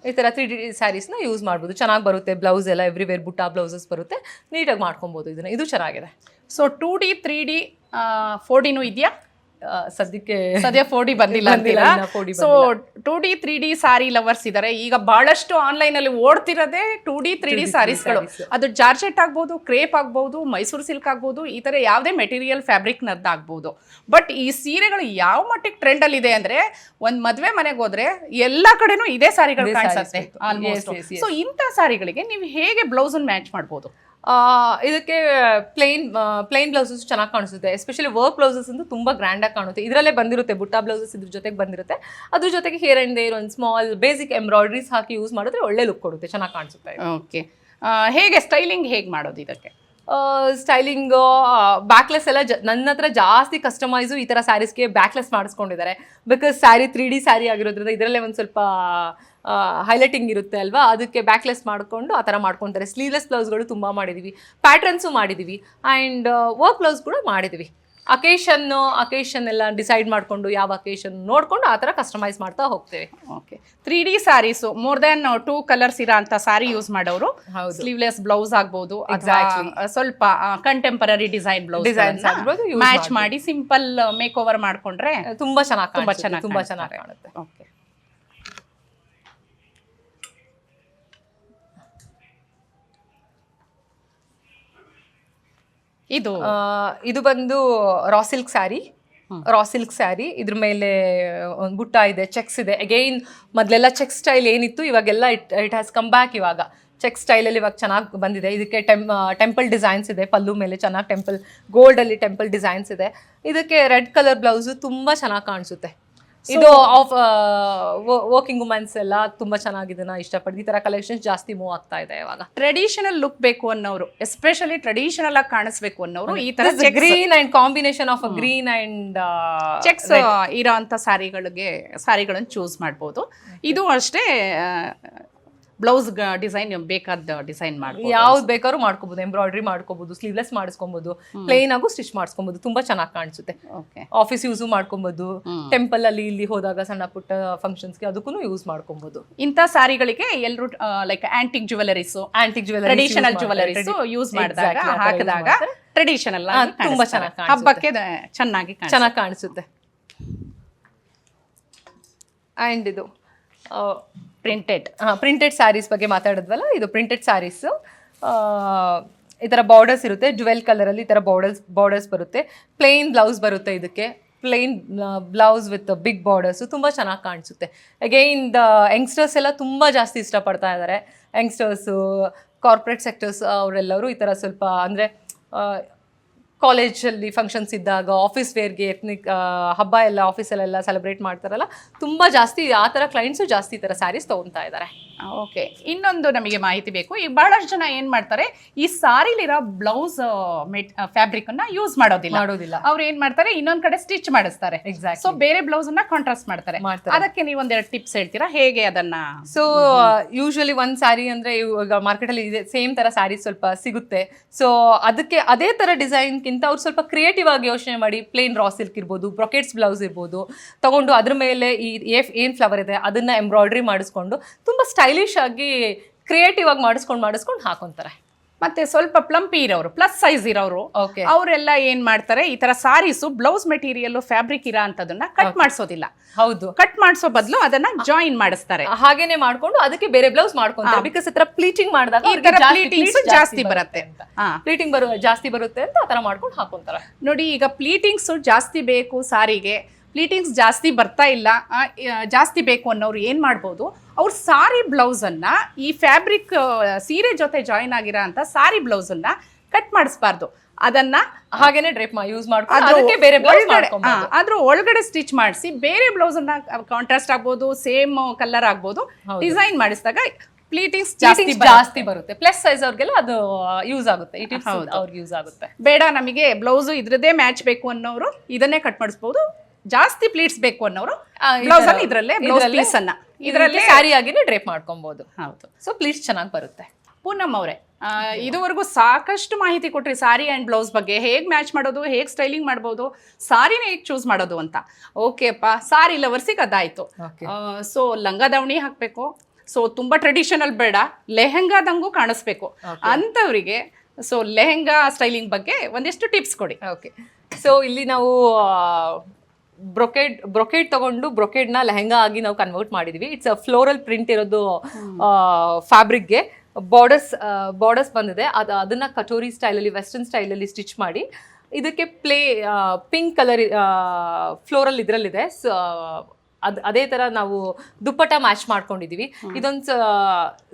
ಈ ತರ 3D ಸ್ಯಾರೀಸ್ನ ಯೂಸ್ ಮಾಡ್ಬೋದು, ಚೆನ್ನಾಗಿ ಬರುತ್ತೆ. ಬ್ಲೌಸ್ ಎಲ್ಲ ಎವ್ರಿವೇರ್ ಬುಟ್ಟ ಬ್ಲೌಸಸ್ ಬರುತ್ತೆ, ನೀಟಾಗಿ ಮಾಡ್ಕೊಬೋದು ಇದನ್ನ. ಇದು ಚೆನ್ನಾಗಿದೆ. ಸೊ 2D 3D 4Dನೂ ಇದೆಯಾ? ಸದ್ಯ 4D ಬಂದಿಲ್ಲ ಅಂತೀರಾ? ಸೊ 2D 3D ಸಾರಿ ಲವರ್ಸ್ ಇದಾರೆ. ಈಗ ಬಹಳಷ್ಟು ಆನ್ಲೈನ್ ಅಲ್ಲಿ ಓಡ್ತಿರೋದೇ 2D 3D ಸಾರೀಸ್ಗಳು. ಅದು ಜಾರ್ಜೆಟ್ ಆಗ್ಬೋದು, ಕ್ರೇಪ್ ಆಗ್ಬೋದು, ಮೈಸೂರು ಸಿಲ್ಕ್ ಆಗ್ಬೋದು, ಈ ತರ ಯಾವುದೇ ಮೆಟೀರಿಯಲ್ ಫ್ಯಾಬ್ರಿಕ್ ನದ್ದಾಗ್ಬೋದು. ಬಟ್ ಈ ಸೀರೆಗಳು ಯಾವ ಮಟ್ಟಿಗೆ ಟ್ರೆಂಡ್ ಅಲ್ಲಿ ಇದೆ ಅಂದ್ರೆ, ಒಂದ್ ಮದ್ವೆ ಮನೆಗೆ ಹೋದ್ರೆ ಎಲ್ಲಾ ಕಡೆನೂ ಇದೇ ಸಾರಿಗಳು ಕಾಣಿಸುತ್ತೆ ಆಲ್ಮೋಸ್ಟ್. ಸೊ ಇಂಥ ಸಾರಿಗಳಿಗೆ ನೀವು ಹೇಗೆ ಬ್ಲೌಸ್ ಮ್ಯಾಚ್ ಮಾಡ್ಬೋದು? ಇದಕ್ಕೆ ಪ್ಲೇನ್ ಬ್ಲೌಸಸ್ ಚೆನ್ನಾಗಿ ಕಾಣಿಸುತ್ತೆ. ಎಸ್ಪೆಷಲಿ ವರ್ಕ್ ಬ್ಲೌಸಸ್ ಅಂತೂ ತುಂಬಾ ಗ್ರ್ಯಾಂಡ್ ಆಗಿ ಕಾಣುತ್ತೆ. ಇದರಲ್ಲೇ ಬಂದಿರುತ್ತೆ ಬುಟ್ಟ ಬ್ಲೌಸಸ್, ಇದ್ರ ಜೊತೆಗೆ ಬಂದಿರುತ್ತೆ. ಅದ್ರ ಜೊತೆಗೆ ಹೇರ್ ಅಂಡ್ ದೇರ್ ಒಂದು ಸ್ಮಾಲ್ ಬೇಸಿಕ್ ಎಂಬ್ರಾಯ್ಡ್ರೀಸ್ ಹಾಕಿ ಯೂಸ್ ಮಾಡಿದ್ರೆ ಒಳ್ಳೆ ಲುಕ್ ಕೊಡುತ್ತೆ, ಚೆನ್ನಾಗಿ ಕಾಣಿಸುತ್ತೆ. ಓಕೆ, ಹೇಗೆ ಸ್ಟೈಲಿಂಗ್ ಹೇಗೆ ಮಾಡೋದು ಇದಕ್ಕೆ? ಸ್ಟೈಲಿಂಗ್ ಬ್ಯಾಕ್ಲೆಸ್ ಎಲ್ಲ ನನ್ನ ಹತ್ರ ಜಾಸ್ತಿ ಕಸ್ಟಮೈಸು ಈ ಥರ ಸ್ಯಾರೀಸ್ಗೆ ಬ್ಯಾಕ್ಲೆಸ್ ಮಾಡಿಸ್ಕೊಂಡಿದ್ದಾರೆ. ಬಿಕಾಸ್ ಸ್ಯಾರಿ 3D ಸ್ಯಾರಿ ಆಗಿರೋದ್ರಿಂದ ಇದರಲ್ಲೇ ಒಂದು ಸ್ವಲ್ಪ ಹೈಲೈಟಿಂಗ್ ಇರುತ್ತೆ ಅಲ್ವಾ, ಅದಕ್ಕೆ ಬ್ಯಾಕ್ಲೆಸ್ ಮಾಡಿಕೊಂಡು ಆ ಥರ ಮಾಡ್ಕೊತಾರೆ. ಸ್ಲೀವ್ಲೆಸ್ ಬ್ಲೌಸ್ಗಳು ತುಂಬ ಮಾಡಿದ್ದೀವಿ, ಪ್ಯಾಟ್ರನ್ಸು ಮಾಡಿದ್ದೀವಿ, ಆ್ಯಂಡ್ ವರ್ಕ್ ಬ್ಲೌಸ್ ಕೂಡ ಮಾಡಿದ್ದೀವಿ. ಅಕೇಶನ್ ಎಲ್ಲ ಡಿಸೈಡ್ ಮಾಡಿಕೊಂಡು ಯಾವ ಅಕೇಶನ್ ನೋಡಿಕೊಂಡು ಆ ಥರ ಕಸ್ಟಮೈಸ್ ಮಾಡ್ತಾ ಹೋಗ್ತೇವೆ. Okay, 3D saris more than 2 colours ಇರೋ ಅಂತ ಸ್ಯಾರಿ ಯೂಸ್ ಮಾಡೋರು ಸ್ಲೀವ್ಲೆಸ್ ಬ್ಲೌಸ್ ಆಗ್ಬೋದು, ಸ್ವಲ್ಪ ಕಂಟೆಂಪರರಿ ಡಿಸೈನ್ ಬ್ಲೌಸ್ ಮ್ಯಾಚ್ ಮಾಡಿ ಸಿಂಪಲ್ ಮೇಕ್ ಓವರ್ ಮಾಡ್ಕೊಂಡ್ರೆ ತುಂಬಾ ಚೆನ್ನಾಗಿ ಕಾಣುತ್ತೆ. ಓಕೆ, ಇದು ಬಂದು ರಾ ಸಿಲ್ಕ್ ಸ್ಯಾರಿ. ಇದ್ರ ಮೇಲೆ ಒಂದು ಬುಟ್ಟ ಇದೆ, ಚೆಕ್ಸ್ ಇದೆ. ಅಗೈನ್ ಮೊದಲೆಲ್ಲ ಚೆಕ್ ಸ್ಟೈಲ್ ಏನಿತ್ತು, ಇವಾಗೆಲ್ಲ ಇಟ್ ಹ್ಯಾಸ್ ಕಮ್ ಬ್ಯಾಕ್. ಇವಾಗ ಚೆಕ್ ಸ್ಟೈಲಲ್ಲಿ ಇವಾಗ ಚೆನ್ನಾಗಿ ಬಂದಿದೆ. ಇದಕ್ಕೆ ಟೆಂಪಲ್ ಡಿಸೈನ್ಸ್ ಇದೆ, ಪಲ್ಲು ಮೇಲೆ ಚೆನ್ನಾಗಿ ಗೋಲ್ಡಲ್ಲಿ ಟೆಂಪಲ್ ಡಿಸೈನ್ಸ್ ಇದೆ. ಇದಕ್ಕೆ ರೆಡ್ ಕಲರ್ ಬ್ಲೌಸು ತುಂಬ ಚೆನ್ನಾಗಿ ಕಾಣಿಸುತ್ತೆ. ಇದು ವರ್ಕಿಂಗ್ ವುಮೆನ್ಸ್ ಎಲ್ಲ ತುಂಬಾ ಚೆನ್ನಾಗಿ ಇದನ್ನ ಇಷ್ಟಪಟ್ಟು ಈ ತರ ಕಲೆಕ್ಷನ್ಸ್ ಜಾಸ್ತಿ ಮೂವ್ ಆಗ್ತಾ ಇದೆ ಇವಾಗ. ಟ್ರೆಡಿಷನಲ್ ಲುಕ್ ಬೇಕು ಅನ್ನೋರು, ಎಸ್ಪೆಷಲಿ ಟ್ರೆಡಿಷನಲ್ ಆಗಿ ಕಾಣಿಸ್ಬೇಕು ಅನ್ನೋರು ಈ ತರ green and combination of green and cheques ಇರೋ ಅಂತ ಸ್ಯಾರಿಗಳನ್ನು ಚೂಸ್ ಮಾಡ್ಬೋದು. ಇದು ಅಷ್ಟೇ ಬ್ಲೌಸ್ ಡಿಸೈನ್ ಬೇಕಾದ ಡಿಸೈನ್ ಮಾಡ್ಬೋದು, ಯಾವ್ದು ಬೇಕಾದ್ರೂ ಮಾಡ್ಕೋಬಹುದು. ಎಂಬ್ರಾಯ್ಡ್ರಿ ಮಾಡ್ಕೋಬಹುದು, ಸ್ಲೀವ್ಲೆಸ್ ಮಾಡಿಸ್ಕೊಬಹುದು, ಪ್ಲೇನ್ ಆಗು ಸ್ಟಿಚ್ ಮಾಡಿಸ್ಕೊಬಹುದು. ತುಂಬಾ ಚೆನ್ನಾಗಿ ಕಾಣಿಸುತ್ತೆ. ಆಫೀಸ್ ಯೂಸು ಮಾಡ್ಕೊಬಹುದು, ಟೆಂಪಲ್ ಅಲ್ಲಿ ಇಲ್ಲಿ ಹೋದಾಗ ಸಣ್ಣ ಪುಟ್ಟ ಫಂಕ್ಷನ್ಸ್ಗೆ ಅದಕ್ಕೂ ಯೂಸ್ ಮಾಡ್ಕೊಬಹುದು. ಇಂಥ ಸ್ಯಾರಿಗಳಿಗೆ ಎಲ್ಲರೂ like antique jewelleries, traditional jewelleries use ಮಾಡಿದಾಗ ಹಾಕಿದಾಗ ಟ್ರೆಡಿಷನಲ್ ತುಂಬಾ ಚೆನ್ನಾಗಿ ಹಬ್ಬಕ್ಕೆ ಚೆನ್ನಾಗಿ ಕಾಣಿಸುತ್ತೆ. ಅಂಡ್ ಇದು ಪ್ರಿಂಟೆಡ್ ಸ್ಯಾರೀಸ್ ಬಗ್ಗೆ ಮಾತಾಡಿದ್ವಲ್ಲ, ಇದು ಪ್ರಿಂಟೆಡ್ ಸ್ಯಾರೀಸು. ಈ ಥರ ಬಾರ್ಡರ್ಸ್ ಇರುತ್ತೆ, ಜ್ಯುವೆಲ್ ಕಲರಲ್ಲಿ ಈ ಥರ ಬಾರ್ಡರ್ಸ್ ಬರುತ್ತೆ. ಪ್ಲೇನ್ ಬ್ಲೌಸ್ ಬರುತ್ತೆ, ಇದಕ್ಕೆ plain blouse with big borders ತುಂಬ ಚೆನ್ನಾಗಿ ಕಾಣಿಸುತ್ತೆ. ಅಗೈನ್ ಯಂಗ್ಸ್ಟರ್ಸ್ ಎಲ್ಲ ತುಂಬ ಜಾಸ್ತಿ ಇಷ್ಟಪಡ್ತಾ ಇದ್ದಾರೆ. ಯಂಗ್ಸ್ಟರ್ಸು, ಕಾರ್ಪೊರೇಟ್ ಸೆಕ್ಟರ್ಸ್ ಅವರೆಲ್ಲರೂ ಈ ಥರ ಸ್ವಲ್ಪ ಅಂದರೆ ಕಾಲೇಜಲ್ಲಿ ಫಂಕ್ಷನ್ಸ್ ಇದ್ದಾಗ, ಆಫೀಸ್ ವೇರ್ಗೆ, ಎತ್ನಿಕ್ ಹಬ್ಬ ಎಲ್ಲ ಆಫೀಸಲ್ಲೆಲ್ಲ ಸೆಲೆಬ್ರೇಟ್ ಮಾಡ್ತಾರಲ್ಲ, ತುಂಬ ಜಾಸ್ತಿ ಆ ಥರ ಕ್ಲೈಂಟ್ಸು ಜಾಸ್ತಿ ಈ ಥರ ಸ್ಯಾರೀಸ್ ತೊಗೊತಾ ಇದ್ದಾರೆ. ಓಕೆ, ಇನ್ನೊಂದು ನಮಗೆ ಮಾಹಿತಿ ಬೇಕು. ಈಗ ಬಹಳಷ್ಟು ಜನ ಏನ್ ಮಾಡ್ತಾರೆ, ಈ ಸಾರಿಲಿರೋ ಬ್ಲೌಸ್ ಫ್ಯಾಬ್ರಿಕ್ ಅನ್ನ ಯೂಸ್ ಮಾಡೋದಿಲ್ಲ. ಅವ್ರು ಏನ್ ಮಾಡ್ತಾರೆ, ಇನ್ನೊಂದ್ ಕಡೆ ಸ್ಟಿಚ್ ಮಾಡಿಸ್ತಾರೆ. ಸೊ ಬೇರೆ ಬ್ಲೌಸ್ ಅನ್ನ ಕಾಂಟ್ರಾಸ್ಟ್ ಮಾಡ್ತಾರೆ. ಅದಕ್ಕೆ ನೀವು ಒಂದೆರಡು ಟಿಪ್ಸ್ ಹೇಳ್ತೀರಾ, ಹೇಗೆ ಅದನ್ನ? ಸೊ ಯೂಶುವಲಿ ಒಂದ್ ಸ್ಯಾರಿ ಅಂದ್ರೆ ಇವಾಗ ಮಾರ್ಕೆಟ್ ಅಲ್ಲಿ ಇದೆ, ಸೇಮ್ ತರ ಸ್ಯಾರಿ ಸ್ವಲ್ಪ ಸಿಗುತ್ತೆ. ಸೊ ಅದಕ್ಕೆ ಅದೇ ತರ ಡಿಸೈನ್ ಕಿಂತ ಅವ್ರು ಸ್ವಲ್ಪ ಕ್ರಿಯೇಟಿವ್ ಆಗಿ ಯೋಚನೆ ಮಾಡಿ, ಪ್ಲೇನ್ ರಾ ಸಿಲ್ಕ್ ಇರ್ಬೋದು, ಬ್ರೊಕೆಟ್ಸ್ ಬ್ಲೌಸ್ ಇರ್ಬೋದು ತಗೊಂಡು ಅದ್ರ ಮೇಲೆ ಈ ಏನ್ ಫ್ಲವರ್ ಇದೆ ಅದನ್ನ ಎಂಬ್ರಾಯ್ಡ್ರಿ ಮಾಡಿಸ್ಕೊಂಡು ತುಂಬಾ ಸ್ಟೈಲಿಶ್ ಆಗಿ ಕ್ರಿಯೇಟಿವ್ ಆಗಿ ಮಾಡಿಸ್ಕೊಂಡು ಹಾಕೊಂತಾರೆ. ಮತ್ತೆ ಸ್ವಲ್ಪ ಪ್ಲಂಪಿ ಇರೋರು, ಪ್ಲಸ್ ಸೈಜ್ ಇರೋರು, ಅವರೆಲ್ಲ ಏನ್ ಮಾಡ್ತಾರೆ, ಈ ತರ ಸಾರೀಸು ಬ್ಲೌಸ್ ಮೆಟೀರಿಯಲ್ ಫ್ಯಾಬ್ರಿಕ್ ಇರೋ ಅಂತದನ್ನ ಕಟ್ ಮಾಡಿಸೋದಿಲ್ಲ. ಹೌದು, ಕಟ್ ಮಾಡಿಸೋ ಬದಲು ಅದನ್ನ ಜಾಯಿನ್ ಮಾಡಿಸ್ತಾರೆ. ಹಾಗೇನೆ ಮಾಡ್ಕೊಂಡು ಅದಕ್ಕೆ ಬೇರೆ ಬ್ಲೌಸ್ ಮಾಡ್ಕೊಂತಾರೆ. ಬಿಕಾಸ್ ಈ ತರ ಪ್ಲೀಟಿಂಗ್ ಮಾಡಿದಾಗ ಜಾಸ್ತಿ ಬರುತ್ತೆ, ಪ್ಲೀಟಿಂಗ್ ಜಾಸ್ತಿ ಬರುತ್ತೆ ಅಂತ ಆ ತರ ಮಾಡ್ಕೊಂಡು ಹಾಕೊಂತಾರೆ. ನೋಡಿ, ಈಗ ಪ್ಲೀಟಿಂಗ್ಸ್ ಜಾಸ್ತಿ ಬೇಕು ಸಾರಿಗೆ, ಪ್ಲೀಟಿಂಗ್ಸ್ ಜಾಸ್ತಿ ಬರ್ತಾ ಇಲ್ಲ, ಜಾಸ್ತಿ ಬೇಕು ಅನ್ನೋರು ಏನು ಮಾಡ್ಬೋದು, ಅವ್ರು ಸಾರಿ ಬ್ಲೌಸನ್ನು ಈ ಫ್ಯಾಬ್ರಿಕ್ ಸೀರೆ ಜೊತೆ ಜಾಯಿನ್ ಆಗಿರೋ ಅಂತ ಸಾರಿ ಬ್ಲೌಸನ್ನು ಕಟ್ ಮಾಡಿಸ್ಬಾರ್ದು, ಅದನ್ನ ಹಾಗೇನೆ ಡ್ರೇಪ್ ಯೂಸ್ ಮಾಡ್ಕೊಂಡು ಬೇರೆ ಅದ್ರ ಒಳಗಡೆ ಸ್ಟಿಚ್ ಮಾಡಿಸಿ ಬೇರೆ ಬ್ಲೌಸನ್ನ ಕಾಂಟ್ರಾಸ್ಟ್ ಆಗ್ಬೋದು, ಸೇಮ್ ಕಲರ್ ಆಗ್ಬೋದು, ಡಿಸೈನ್ ಮಾಡಿಸಿದಾಗ ಪ್ಲೀಟಿಂಗ್ಸ್ ಜಾಸ್ತಿ ಬರುತ್ತೆ. ಪ್ಲಸ್ ಸೈಜ್ ಅವ್ರಿಗೆಲ್ಲ ಅದು ಯೂಸ್ ಆಗುತ್ತೆ. ಅವ್ರಿಗೆ ಯೂಸ್ ಆಗುತ್ತೆ. ಬೇಡ ನಮಗೆ ಬ್ಲೌಸ್ ಇದ್ರದೇ ಮ್ಯಾಚ್ ಬೇಕು ಅನ್ನೋರು ಇದನ್ನೇ ಕಟ್ ಮಾಡಿಸ್ಬೋದು. ಜಾಸ್ತಿ ಪ್ಲೀಟ್ಸ್ ಬೇಕು ಅನ್ನೋರು ಬ್ಲೌಸ್ ಅನ್ನು ಇದರಲ್ಲೇ ಸ್ಯಾರಿ ಆಗಿನೇ ಡ್ರೇಪ್ ಮಾಡ್ಕೊಬಹುದು. ಹೌದು, ಸೊ ಪ್ಲೀಟ್ಸ್ ಚೆನ್ನಾಗಿ ಬರುತ್ತೆ. ಪೂನಮ್ ಅವರೇ, ಇದುವರೆಗೂ ಸಾಕಷ್ಟು ಮಾಹಿತಿ ಕೊಟ್ರಿ ಸಾರಿ ಆ್ಯಂಡ್ ಬ್ಲೌಸ್ ಬಗ್ಗೆ, ಹೇಗೆ ಮ್ಯಾಚ್ ಮಾಡೋದು, ಹೇಗೆ ಸ್ಟೈಲಿಂಗ್ ಮಾಡ್ಬೋದು, ಸಾರಿನೇ ಹೇಗೆ ಚೂಸ್ ಮಾಡೋದು ಅಂತ. ಓಕೆಪ್ಪ, ಸಾರಿ ಲವರ್ಸಿಗೆ ಅದಾಯಿತು. ಸೊ ಲಂಗ ದಾವಣಿ ಹಾಕಬೇಕು, ಸೊ ತುಂಬ ಟ್ರೆಡಿಷನಲ್ ಬೇಡ, ಲೆಹೆಂಗಾದಂಗೂ ಕಾಣಿಸ್ಬೇಕು ಅಂಥವ್ರಿಗೆ ಸೊ ಲೆಹೆಂಗಾ ಸ್ಟೈಲಿಂಗ್ ಬಗ್ಗೆ ಒಂದಿಷ್ಟು ಟಿಪ್ಸ್ ಕೊಡಿ. ಓಕೆ, ಸೊ ಇಲ್ಲಿ ನಾವು ಬ್ರೊಕೆಡ್ ತಗೊಂಡು ಬ್ರೊಕೆಡ್ನ ಲೆಹೆಂಗಾ ಆಗಿ ನಾವು ಕನ್ವರ್ಟ್ ಮಾಡಿದ್ವಿ. ಇಟ್ಸ್ ಅ ಫ್ಲೋರಲ್ ಪ್ರಿಂಟ್ ಇರೋದು ಫ್ಯಾಬ್ರಿಕ್ಗೆ ಬಾರ್ಡರ್ಸ್ ಬಂದಿದೆ. ಅದನ್ನ ಕಟೋರಿ ಸ್ಟೈಲಲ್ಲಿ, ವೆಸ್ಟರ್ನ್ ಸ್ಟೈಲಲ್ಲಿ ಸ್ಟಿಚ್ ಮಾಡಿ ಇದಕ್ಕೆ ಪಿಂಕ್ ಕಲರ್ ಫ್ಲೋರಲ್ ಇದರಲ್ಲಿದೆ. ಅದೇ ತರ ನಾವು ದುಪ್ಪಟ್ಟ ಮ್ಯಾಚ್ ಮಾಡ್ಕೊಂಡಿದೀವಿ. ಇದೊಂದು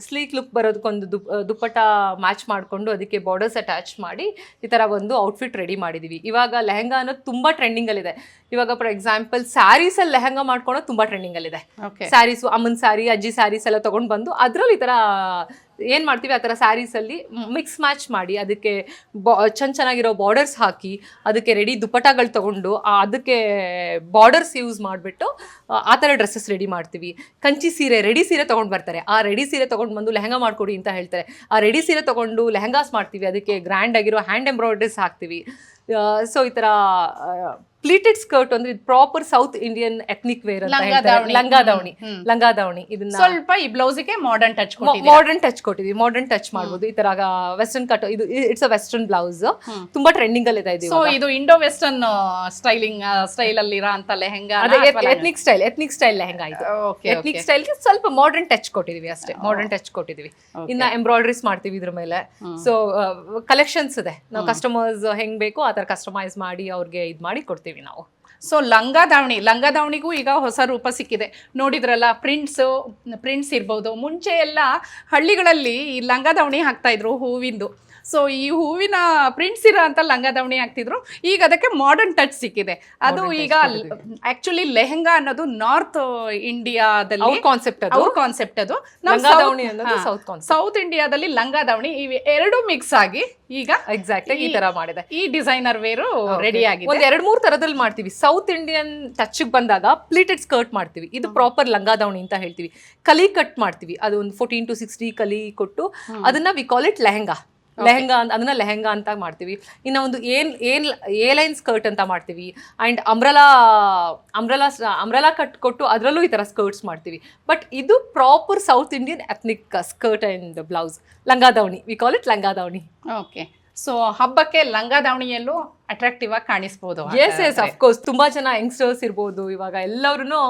ಸ್ಲೀಕ್ ಲುಕ್ ಬರೋದಕ್ಕೊಂದು ದುಪ್ಪಟ್ಟ ಮ್ಯಾಚ್ ಮಾಡ್ಕೊಂಡು ಅದಕ್ಕೆ ಬಾರ್ಡರ್ಸ್ ಅಟ್ಯಾಚ್ ಮಾಡಿ ಈ ತರ ಒಂದು ಔಟ್ಫಿಟ್ ರೆಡಿ ಮಾಡಿದೀವಿ. ಇವಾಗ ಲೆಹಂಗಾ ಅನ್ನೋದು ತುಂಬಾ ಟ್ರೆಂಡಿಂಗ್ ಅಲ್ಲಿ ಇದೆ. ಇವಾಗ ಫಾರ್ ಎಕ್ಸಾಂಪಲ್ ಸ್ಯಾರೀಸ್ ಅಲ್ಲಿ ಲೆಹಂಗಾ ಮಾಡ್ಕೊಳೋದು ತುಂಬಾ ಟ್ರೆಂಡಿಂಗ್ ಅಲ್ಲಿ ಇದೆ. ಸ್ಯಾರೀಸ್, ಅಮ್ಮನ್ ಸ್ಯಾರಿ, ಅಜ್ಜಿ ಸ್ಯಾರೀಸ್ ಎಲ್ಲ ತಗೊಂಡ್ ಬಂದು ಅದ್ರಲ್ಲಿ ಈ ತರ ಏನು ಮಾಡ್ತೀವಿ ಆ ಥರ ಸ್ಯಾರೀಸಲ್ಲಿ ಮಿಕ್ಸ್ ಮ್ಯಾಚ್ ಮಾಡಿ ಅದಕ್ಕೆ ಚೆನ್ನಾಗಿರೋ ಬಾರ್ಡರ್ಸ್ ಹಾಕಿ ಅದಕ್ಕೆ ರೆಡಿ ದುಪ್ಪಟಾಗಳು ತೊಗೊಂಡು ಅದಕ್ಕೆ ಬಾರ್ಡರ್ಸ್ ಯೂಸ್ ಮಾಡಿಬಿಟ್ಟು ಆ ಥರ ಡ್ರೆಸ್ಸಸ್ ರೆಡಿ ಮಾಡ್ತೀವಿ. ಕಂಚಿ ಸೀರೆ ರೆಡಿ ಸೀರೆ ತೊಗೊಂಡು ಬರ್ತಾರೆ, ಆ ರೆಡಿ ಸೀರೆ ತೊಗೊಂಡು ಬಂದು ಲೆಹಂಗಾ ಮಾಡಿಕೊಡಿ ಅಂತ ಹೇಳ್ತಾರೆ. ಆ ರೆಡಿ ಸೀರೆ ತೊಗೊಂಡು ಲೆಹಂಗಾಸ್ ಮಾಡ್ತೀವಿ, ಅದಕ್ಕೆ ಗ್ರ್ಯಾಂಡ್ ಆಗಿರೋ ಹ್ಯಾಂಡ್ ಎಂಬ್ರಾಯ್ಡ್ರೀಸ್ ಹಾಕ್ತೀವಿ. ಸೊ ಈ ಥರ ಪ್ಲೀಟೆಡ್ ಸ್ಕರ್ಟ್ ಅಂದ್ರೆ ಇದು proper south Indian ethnic wear ಅಂತ ಹೇಳ್ತಾರೆ. ಲಂಗಾದಾವಣಿ ಇದನ್ನ ಸ್ವಲ್ಪ ಈ ಬ್ಲೌಸಿಗೆ ಮಾಡರ್ನ್ ಟಚ್ ಕೊಟ್ಟಿದ್ವಿ. ಮಾಡರ್ನ್ ಟಚ್ ಮಾಡ್ಬೋದು. ಈ ತರ ವೆಸ್ಟರ್ನ್ ಕಟ್, ಇದು ಇಟ್ಸ್ ಅ ವೆಸ್ಟರ್ನ್ ಬ್ಲೌಸ್, ತುಂಬಾ ಟ್ರೆಂಡಿಂಗ್ ಅಲ್ಲಿ ಇದೆ. ಸೊ ಇದು ಇಂಡೋ ವೆಸ್ಟರ್ನ್ ಸ್ಟೈಲ್ ಅಲ್ಲಿ ಇರೋ ಅಂತ ಲೆಹಂಗಾ, ಎಥ್ನಿಕ್ ಸ್ಟೈಲ್ ಲೆಹಂಗಾ ಇದು. ಎಥ್ನಿಕ್ ಸ್ಟೈಲ್ ಗೆ ಸ್ವಲ್ಪ ಮಾಡರ್ನ್ ಟಚ್ ಕೊಟ್ಟಿದೀವಿ ಅಷ್ಟೇ, ಮಾಡರ್ನ್ ಟಚ್ ಕೊಟ್ಟಿದೀವಿ. ಇನ್ನ ಎಂಬ್ರಾಯ್ಡ್ರೀಸ್ ಮಾಡ್ತೀವಿ ಇದ್ರ ಮೇಲೆ. ಸೊ ಕಲೆಕ್ಷನ್ಸ್ ಇದೆ, ನಾವು ಕಸ್ಟಮರ್ಸ್ ಹೆಂಗ್ ಬೇಕು ಆ ತರ ಕಸ್ಟಮೈಸ್ ಮಾಡಿ ಅವ್ರಿಗೆ ಇದ್ ಮಾಡಿ ಕೊಡ್ತೀವಿ ನಾವು. ಸೊ ಲಂಗಾದಾವಣಿಗೂ ಈಗ ಹೊಸ ರೂಪ ಸಿಕ್ಕಿದೆ. ನೋಡಿದ್ರಲ್ಲ, ಪ್ರಿಂಟ್ಸ್ ಇರ್ಬೋದು. ಮುಂಚೆ ಎಲ್ಲ ಹಳ್ಳಿಗಳಲ್ಲಿ ಈ ಲಂಗಾದಾವಣಿ ಹಾಕ್ತಾ ಇದ್ರು ಹೂವಿಂದು. ಸೊ ಈ ಹೂವಿನ ಪ್ರಿಂಟ್ಸ್ ಇರೋ ಅಂತ ಲಂಗಾದಾವಣಿ ಹಾಕ್ತಿದ್ರು. ಈಗ ಅದಕ್ಕೆ ಮಾಡರ್ನ್ ಟಚ್ ಸಿಕ್ಕಿದೆ. ಅದು ಈಗ ಆಕ್ಚುಲಿ ಲೆಹಂಗಾ ಅನ್ನೋದು ನಾರ್ತ್ ಇಂಡಿಯಾದಲ್ಲಿ ಕಾನ್ಸೆಪ್ಟ್ ಅದು. ಸೌತ್ ಇಂಡಿಯಾದಲ್ಲಿ ಲಂಗಾದಾವಣಿ ಇವೆ ಎರಡು ಮಿಕ್ಸ್ ಆಗಿ ಈಗ ಎಕ್ಸಾಕ್ಟ್ ಈ ತರ ಮಾಡಿದೆ. ಈ ಡಿಸೈನರ್ ವೇರು ರೆಡಿ ಆಗಿದೆ. ಒಂದ್ 2-3 ತರದಲ್ಲಿ ಮಾಡ್ತೀವಿ. ಸೌತ್ ಇಂಡಿಯನ್ ಟಚ್ ಬಂದಾಗ ಪ್ಲೀಟೆಡ್ ಸ್ಕರ್ಟ್ ಮಾಡ್ತೀವಿ, ಇದು ಪ್ರಾಪರ್ ಲಂಗಾದಾವಣಿ ಅಂತ ಹೇಳ್ತೀವಿ. ಕಲಿ ಕಟ್ ಮಾಡ್ತೀವಿ, ಅದು ಒಂದು 14 to 16 ಕಲಿ ಕೊಟ್ಟು ಅದನ್ನ ವಿ ಕಾಲ್ ಇಟ್ ಲೆಹಂಗಾ ಅದನ್ನ ಲೆಹಂಗಾ ಅಂತ ಮಾಡ್ತೀವಿ. ಇನ್ನ ಒಂದು ಎ ಲೈನ್ ಸ್ಕರ್ಟ್ ಅಂತ ಮಾಡ್ತೀವಿ. ಅಂಡ್ ಅಂಬ್ರಲಾ ಕಟ್ ಕೊಟ್ಟು ಅದರಲ್ಲೂ ಈ ತರ ಸ್ಕರ್ಟ್ಸ್ ಮಾಡ್ತೀವಿ. ಬಟ್ ಇದು proper south Indian ethnic skirt and blouse, langa davani, we call it langa davani. Okay. So ಹಬ್ಬಕ್ಕೆ ಲಂಗಾದಾವಣಿಯಲ್ಲೂ ಅಟ್ರಾಕ್ಟಿವ್ ಆಗಿ ಕಾಣಿಸ್ಬೋದು. Yes of course. ತುಂಬಾ ಜನ ಯಂಗ್ಸ್ಟರ್ಸ್ ಇರ್ಬೋದು, ಇವಾಗ ಎಲ್ಲರೂ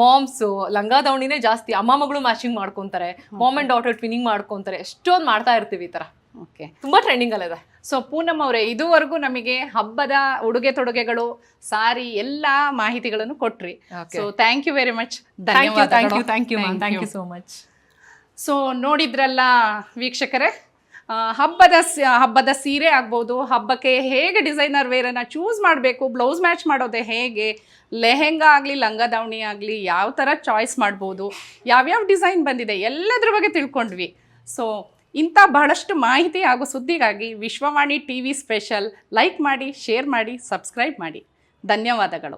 ಮಾಮ್ಸ್ ಲಂಗಾದಾವಣಿನೇ ಜಾಸ್ತಿ. ಅಮ್ಮ ಮಗಳು ಮ್ಯಾಚಿಂಗ್ ಮಾಡ್ಕೊಂತಾರೆ, ಮಾಮ್ ಅಂಡ್ ಡಾಟರ್ ಟ್ವಿನಿಂಗ್ ಮಾಡ್ಕೊಂತಾರೆ, ಎಷ್ಟೊಂದು ಮಾಡ್ತಾ ಇರ್ತೀವಿ ಈ ತರ. ಓಕೆ, ತುಂಬಾ ಟ್ರೆಂಡಿಂಗ್ ಅಲ್ಲಿದೆ. ಸೊ ಪೂನಮ್ ಅವರೇ, ಇದುವರೆಗೂ ನಮಗೆ ಹಬ್ಬದ ಉಡುಗೆ ತೊಡುಗೆಗಳು, ಸಾರಿ ಎಲ್ಲ ಮಾಹಿತಿಗಳನ್ನು ಕೊಟ್ರಿ. So thank you very much. Thank you so much. So ನೋಡಿದ್ರಲ್ಲ ವೀಕ್ಷಕರೇ, ಹಬ್ಬದ ಸೀರೆ ಆಗ್ಬೋದು, ಹಬ್ಬಕ್ಕೆ ಹೇಗೆ ಡಿಸೈನರ್ ವೇರನ್ನು ಚೂಸ್ ಮಾಡಬೇಕು, ಬ್ಲೌಸ್ ಮ್ಯಾಚ್ ಮಾಡೋದೇ ಹೇಗೆ, ಲೆಹೆಂಗಾ ಆಗಲಿ ಲಂಗಾದಾವಣಿ ಆಗಲಿ ಯಾವ ಥರ ಚಾಯ್ಸ್ ಮಾಡ್ಬೋದು, ಯಾವ್ಯಾವ ಡಿಸೈನ್ ಬಂದಿದೆ, ಎಲ್ಲದ್ರ ಬಗ್ಗೆ ತಿಳ್ಕೊಂಡ್ವಿ. ಸೊ ಇಂಥ ಬಹಳಷ್ಟು ಮಾಹಿತಿ ಹಾಗೂ ಸುದ್ದಿಗಾಗಿ ವಿಶ್ವವಾಣಿ TV ಸ್ಪೆಷಲ್ ಲೈಕ್ ಮಾಡಿ, ಶೇರ್ ಮಾಡಿ, ಸಬ್ಸ್ಕ್ರೈಬ್ ಮಾಡಿ. ಧನ್ಯವಾದಗಳು.